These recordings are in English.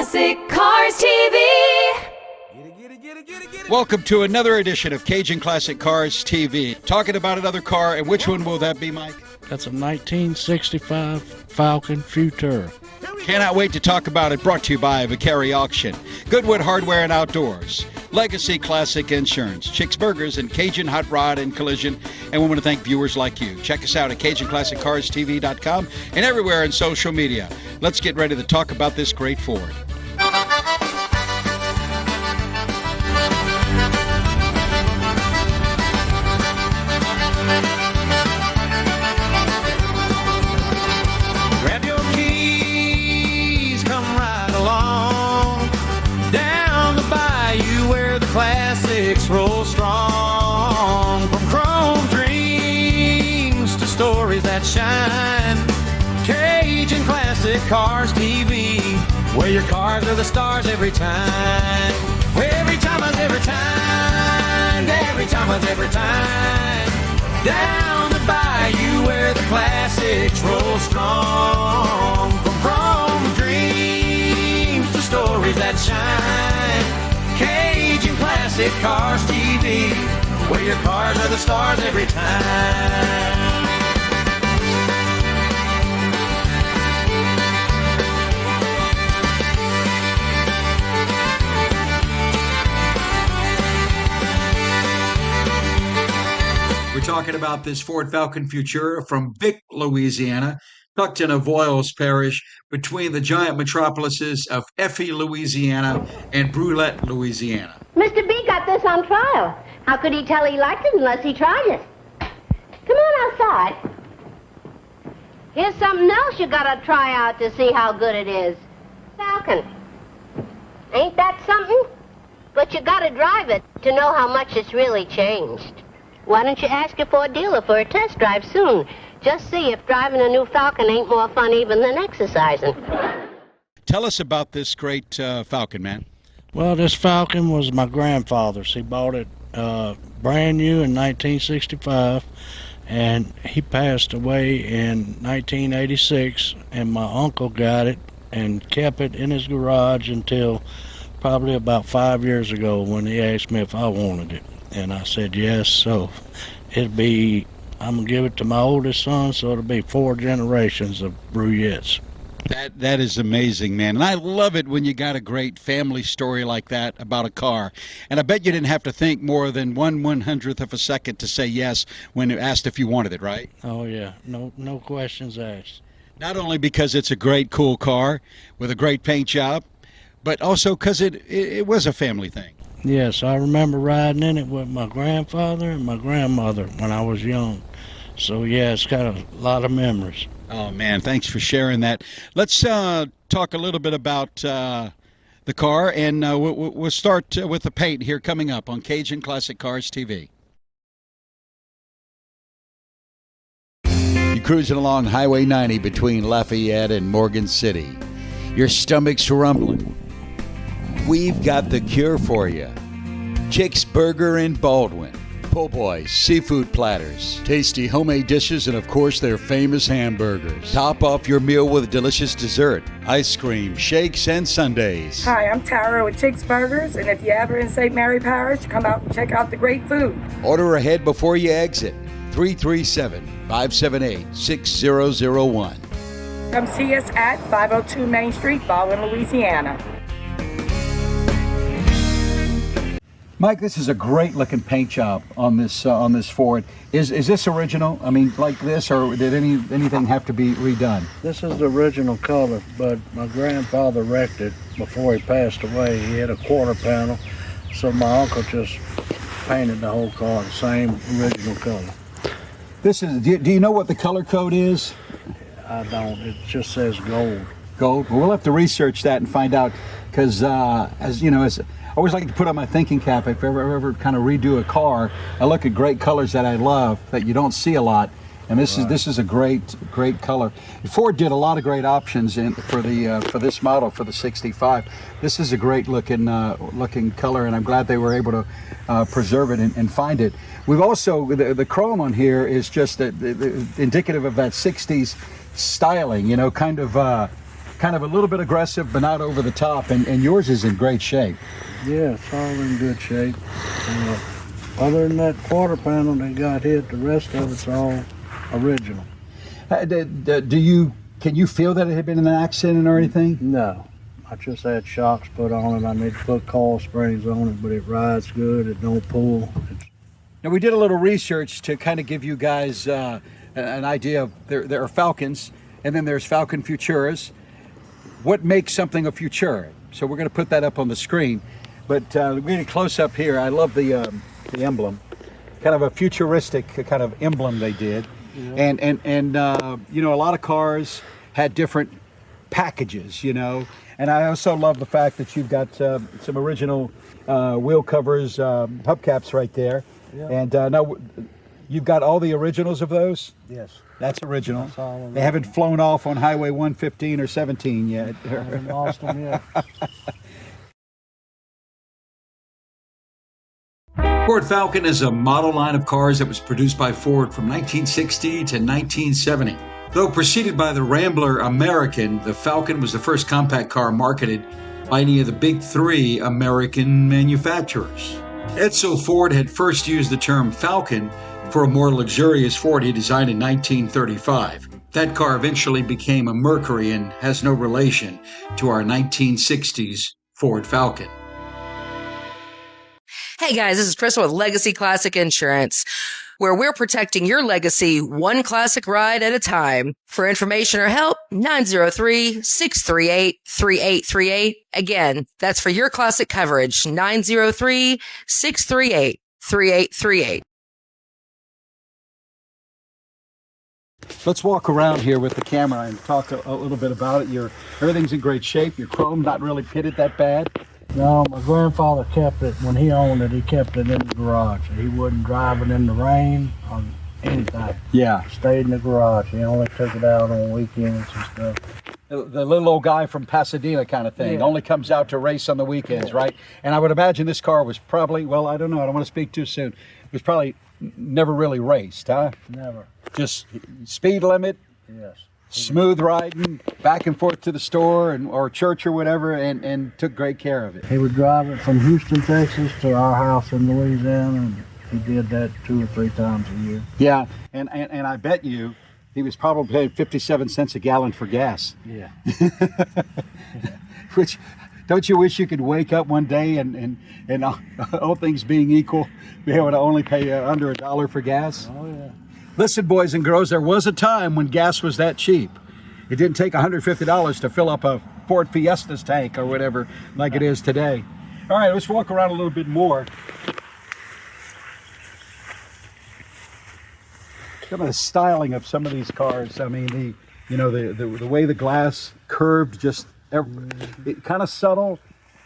Classic Cars TV. Welcome to another edition of Cajun Classic Cars TV. Talking about another car, and which one will that be, Mike? That's a 1965 Falcon Futura. Cannot wait to talk about it. Brought to you by Vicari Auction, Goodwood Hardware and Outdoors, Legacy Classic Insurance, Chick's Burgers, and Cajunhotrod and Collision. And we want to thank viewers like you. Check us out at CajunClassicCarsTV.com and everywhere on social media. Let's get ready to talk about this great Ford. Classics roll strong, from chrome dreams to stories that shine. Cajun Classic Cars TV, where your cars are the stars every time. Every time is every time, every time is every time. Down the bayou where the classics roll strong, from chrome dreams to stories that shine. Cajun Classic Cars TV, where your cars are the stars every time. We're talking about this Ford Falcon Futura from Vick, Louisiana, tucked in Avoyelles Parish between the giant metropolises of Effie, Louisiana and Brulette, Louisiana. Mr. B got this on trial. How could he tell he liked it unless he tried it? Come on outside. Here's something else you gotta try out to see how good it is. Falcon. Ain't that something? But you gotta drive it to know how much it's really changed. Why don't you ask your Ford dealer for a test drive soon? Just see if driving a new Falcon ain't more fun even than exercising. Tell us about this great Falcon, man. Well, this Falcon was my grandfather's. He bought it brand new in 1965, and he passed away in 1986, and my uncle got it and kept it in his garage until probably about 5 years ago when he asked me if I wanted it. And I said yes, so I'm going to give it to my oldest son, so it'll be 4 generations of Bruyettes. That is amazing, man. And I love it when you got a great family story like that about a car. And I bet you didn't have to think more than 1/100th of a second to say yes when asked if you wanted it, right? Oh, yeah. No questions asked. Not only because it's a great, cool car with a great paint job, but also because it was a family thing. Yes, I remember riding in it with my grandfather and my grandmother when I was young. So, yeah, it's got a lot of memories. Oh, man, thanks for sharing that. Let's talk a little bit about the car, and we'll start with the paint here coming up on Cajun Classic Cars TV. You're cruising along Highway 90 between Lafayette and Morgan City. Your stomach's rumbling. We've got the cure for you. Chick's Burger in Baldwin. Po' Boys seafood platters, tasty homemade dishes, and of course their famous hamburgers. Top off your meal with delicious dessert, ice cream, shakes, and sundaes. Hi, I'm Tara with Chick's Burgers, and if you're ever in St. Mary Parish, come out and check out the great food. Order ahead before you exit. 337-578-6001. Come see us at 502 Main Street, Baldwin, Louisiana. Mike, this is a great looking paint job on this Ford. Is this original? I mean, like this, or did anything have to be redone? This is the original color, but my grandfather wrecked it before he passed away. He had a quarter panel, so my uncle just painted the whole car the same original color. This is. Do you know what the color code is? I don't. It just says gold. Gold. Well, we'll have to research that and find out, because as you know, I always like to put on my thinking cap if I ever kind of redo a car. I look at great colors that I love that you don't see a lot, and this is a great color. Ford did a lot of great options for this model, for the 65. This is a great looking color, and I'm glad they were able to preserve it and find it. We've also the chrome on here is just indicative of that 60s styling, you know, kind of kind of a little bit aggressive, but not over the top. And yours is in great shape. Yeah, it's all in good shape. Other than that quarter panel that got hit, the rest of it's all original. Can you feel that it had been in an accident or anything? No, I just had shocks put on it. I need to put coil springs on it, but it rides good. It don't pull. Now, we did a little research to kind of give you guys an idea of there are Falcons, and then there's Falcon Futuras. What makes something a Futura? So we're going to put that up on the screen. But we get a close up here. I love the emblem, kind of a futuristic kind of emblem they did. Yeah. And you know, a lot of cars had different packages, you know. And I also love the fact that you've got some original wheel covers, hubcaps right there. Yeah. And now you've got all the originals of those? Yes. That's original. That's all original. They haven't flown off on Highway 115 or 17 yet. I haven't lost them yet. Ford Falcon is a model line of cars that was produced by Ford from 1960 to 1970. Though preceded by the Rambler American, the Falcon was the first compact car marketed by any of the big three American manufacturers. Edsel Ford had first used the term Falcon for a more luxurious Ford he designed in 1935. That car eventually became a Mercury and has no relation to our 1960s Ford Falcon. Hey guys, this is Crystal with Legacy Classic Insurance, where we're protecting your legacy one classic ride at a time. For information or help, 903-638-3838. Again, that's for your classic coverage, 903-638-3838. Let's walk around here with the camera and talk a little bit about it. Everything's in great shape. Your chrome not really pitted that bad. No, my grandfather kept it, when he owned it, he kept it in the garage. He wouldn't drive it in the rain or anything. Yeah. It stayed in the garage. He only took it out on weekends and stuff. The little old guy from Pasadena kind of thing. Yeah. Only comes out to race on the weekends, right? And I would imagine this car was probably, well, I don't know, I don't want to speak too soon. It was probably never really raced, huh? Never. Just speed limit. Yes. Smooth riding, back and forth to the store or church or whatever, and took great care of it. He would drive it from Houston, Texas to our house in Louisiana, and he did that 2 or 3 times a year. Yeah, and I bet you he was probably paying 57 cents a gallon for gas. Yeah. Which, don't you wish you could wake up one day and all things being equal, be able to only pay under $1 for gas? Oh, yeah. Listen, boys and girls, there was a time when gas was that cheap. It didn't take $150 to fill up a Ford Fiesta's tank or whatever like it is today. All right, let's walk around a little bit more. Some of the styling of some of these cars. I mean, the way the glass curved, just it kind of subtle,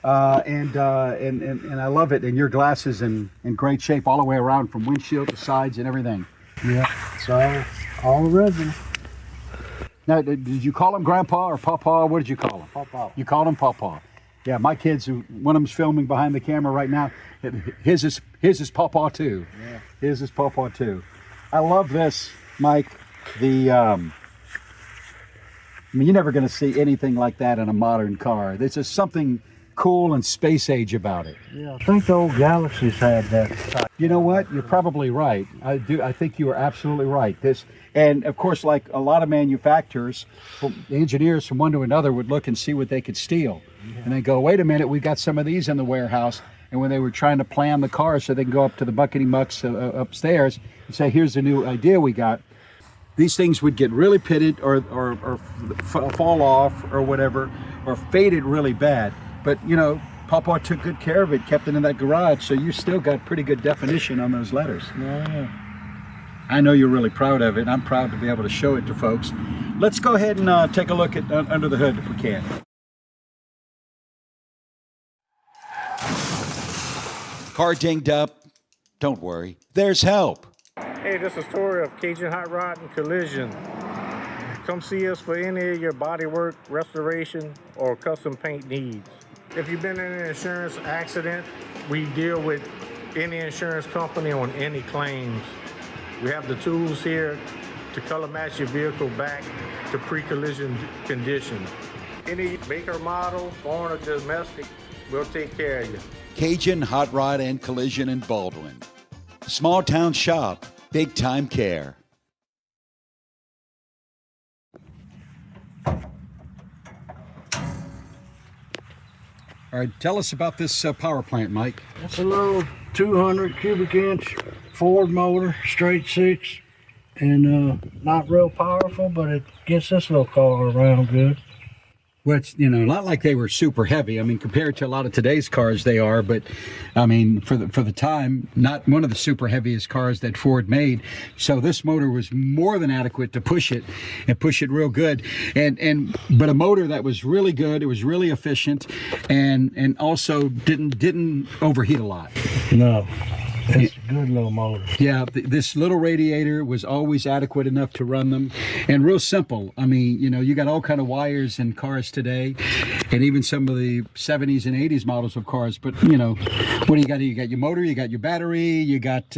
and I love it. And your glass is in great shape all the way around, from windshield to sides and everything. Yeah, so all original. Now, did you call him Grandpa or Paw Paw? What did you call him? Paw Paw. You called him Paw Paw. Yeah, my kids, one of them's filming behind the camera right now. His is Paw Paw too. Yeah. His is Paw Paw too. I love this, Mike. I mean, you're never going to see anything like that in a modern car. There's just something cool and space age about it. Yeah, I think the old Galaxies had that. You know what? You're probably right. I think you are absolutely right. And of course, like a lot of manufacturers, the engineers from one to another would look and see what they could steal, and they go, "Wait a minute, we've got some of these in the warehouse." And when they were trying to plan the car so they can go up to the buckety mucks upstairs and say, "Here's the new idea we got," these things would get really pitted or fall off or whatever, or faded really bad. But, you know, Paw Paw took good care of it, kept it in that garage, so you still got pretty good definition on those letters. Yeah. I know you're really proud of it. I'm proud to be able to show it to folks. Let's go ahead and take a look at under the hood if we can. Car dinged up. Don't worry. There's help. Hey, this is Tori of Cajunhotrod and Collision. Come see us for any of your bodywork, restoration, or custom paint needs. If you've been in an insurance accident, we deal with any insurance company on any claims. We have the tools here to color match your vehicle back to pre-collision condition. Any maker model, foreign or domestic, we'll take care of you. Cajun Hot Rod and Collision in Baldwin. Small town shop, big time care. All right, tell us about this power plant, Mike. It's a little 200 cubic inch Ford motor, straight six, and not real powerful, but it gets this little car around good. Well, it's, not like they were super heavy. I mean, compared to a lot of today's cars, they are. But I mean, for the time, not one of the super heaviest cars that Ford made. So this motor was more than adequate to push it and push it real good. But a motor that was really good. It was really efficient, and also didn't overheat a lot. No. It's a good little motor. Yeah, this little radiator was always adequate enough to run them, and real simple. I mean, you got all kind of wires in cars today, and even some of the 70s and 80s models of cars. But what do you got? You got your motor, you got your battery, you got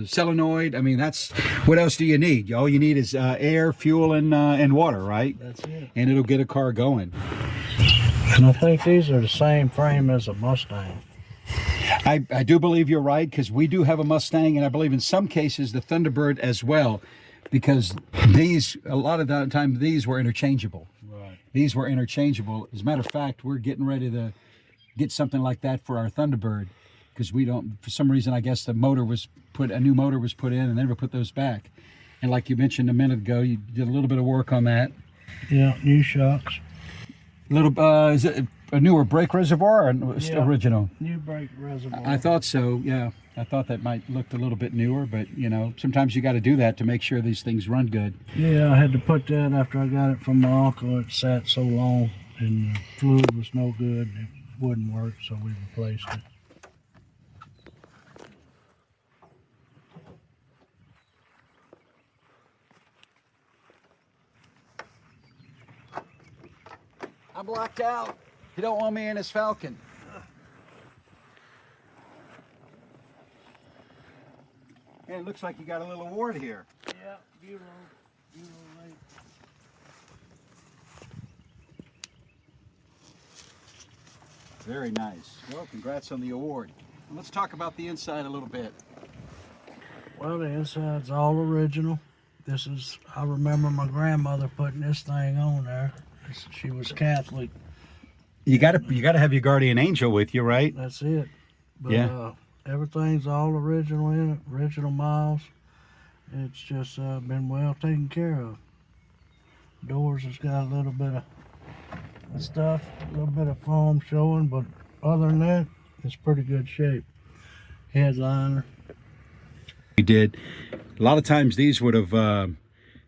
solenoid. I mean, that's what else do you need? All you need is air, fuel, and water, right? That's it. And it'll get a car going. And I think these are the same frame as a Mustang. I do believe you're right, because we do have a Mustang, and I believe in some cases the Thunderbird as well, because a lot of the time these were interchangeable. Right. These were interchangeable. As a matter of fact, we're getting ready to get something like that for our Thunderbird, because we don't, for some reason, I guess a new motor was put in and never put those back. And like you mentioned a minute ago, you did a little bit of work on that. Yeah, new shocks. Is it a newer brake reservoir or original? New brake reservoir. I thought so, yeah. I thought that might look a little bit newer, but sometimes you got to do that to make sure these things run good. Yeah, I had to put that after I got it from my uncle. It sat so long and the fluid was no good. It wouldn't work, so we replaced it. I'm blacked out. You don't want me in his Falcon. And it looks like you got a little award here. Yeah, Bulow Lake. Very nice. Well, congrats on the award. Let's talk about the inside a little bit. Well, the inside's all original. I remember my grandmother putting this thing on there. She was Catholic. You gotta have your guardian angel with you, right? That's it. But, yeah. Everything's all original in it, original miles. It's just been well taken care of. Doors has got a little bit of stuff, a little bit of foam showing, but other than that, it's pretty good shape. Headliner. We did. A lot of times these would have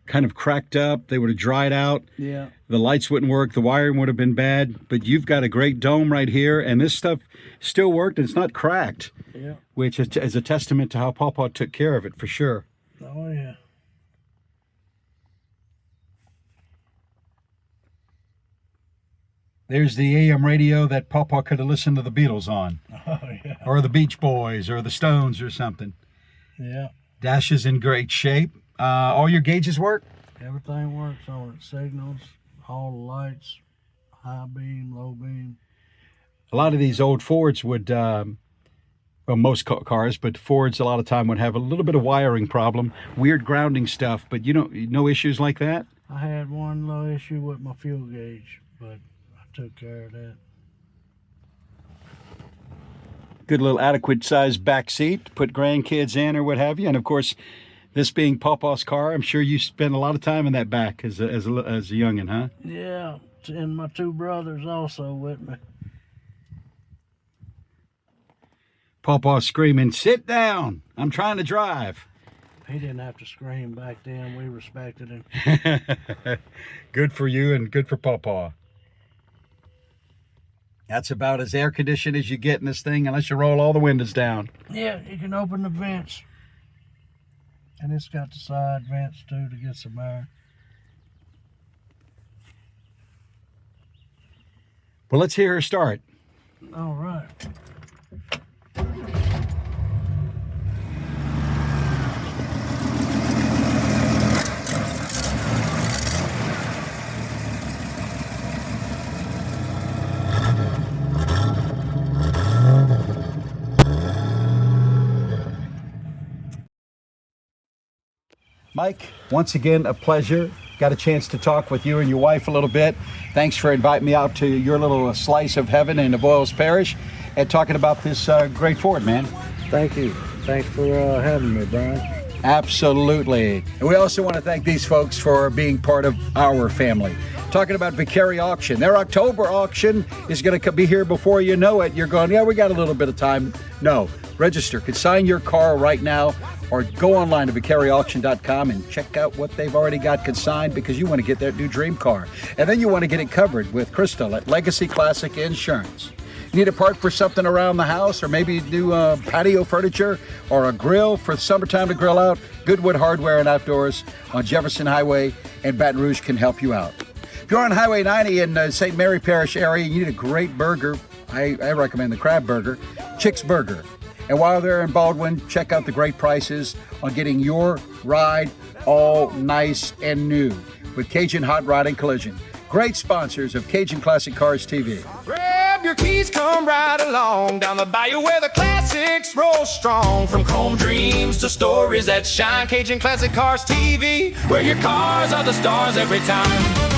kind of cracked up. They would have dried out. Yeah. The lights wouldn't work. The wiring would have been bad. But you've got a great dome right here, and this stuff still worked, and it's not cracked. Yeah. Which is a testament to how Paw Paw took care of it, for sure. Oh, yeah. There's the AM radio that Paw Paw could have listened to the Beatles on. Oh, yeah. Or the Beach Boys, or the Stones, or something. Yeah. Dash is in great shape. All your gauges work? Everything works on it. Signals, all the lights, high beam, low beam. A lot of these old Fords would, well, most cars, but Fords a lot of time would have a little bit of wiring problem, weird grounding stuff, but no issues like that? I had one little issue with my fuel gauge, but I took care of that. Good little adequate sized back seat to put grandkids in or what have you. And of course, this being Paw Paw's car, I'm sure you spent a lot of time in that back as a youngin', huh? Yeah, and my two brothers also with me. Paw Paw screaming, "Sit down, I'm trying to drive." He didn't have to scream back then. We respected him. Good for you and good for Paw Paw. That's about as air conditioned as you get in this thing, unless you roll all the windows down. Yeah, you can open the vents. And it's got the side vents too to get some air. Well, let's hear her start. All right. Mike, once again, a pleasure. Got a chance to talk with you and your wife a little bit. Thanks for inviting me out to your little slice of heaven in Avoyelles Parish and talking about this great Ford, man. Thank you. Thanks for having me, Brian. Absolutely. And we also want to thank these folks for being part of our family. Talking about Vicari Auction. Their October auction is going to be here before you know it. You're going, yeah, we got a little bit of time. No. Register. Consign your car right now or go online to vicariauction.com and check out what they've already got consigned because you want to get that new dream car. And then you want to get it covered with Crystal at Legacy Classic Insurance. Need a part for something around the house or maybe new patio furniture or a grill for summertime to grill out? Goodwood Hardware and Outdoors on Jefferson Highway and Baton Rouge can help you out. If you're on Highway 90 in St. Mary Parish area, you need a great burger. I recommend the Crab Burger, Chick's Burger. And while they're in Baldwin, check out the great prices on getting your ride all nice and new with Cajunhotrod and Collision. Great sponsors of Cajun Classic Cars TV. Grab your keys, come right along down the bayou where the classics roll strong. From chrome dreams to stories that shine, Cajun Classic Cars TV, where your cars are the stars every time.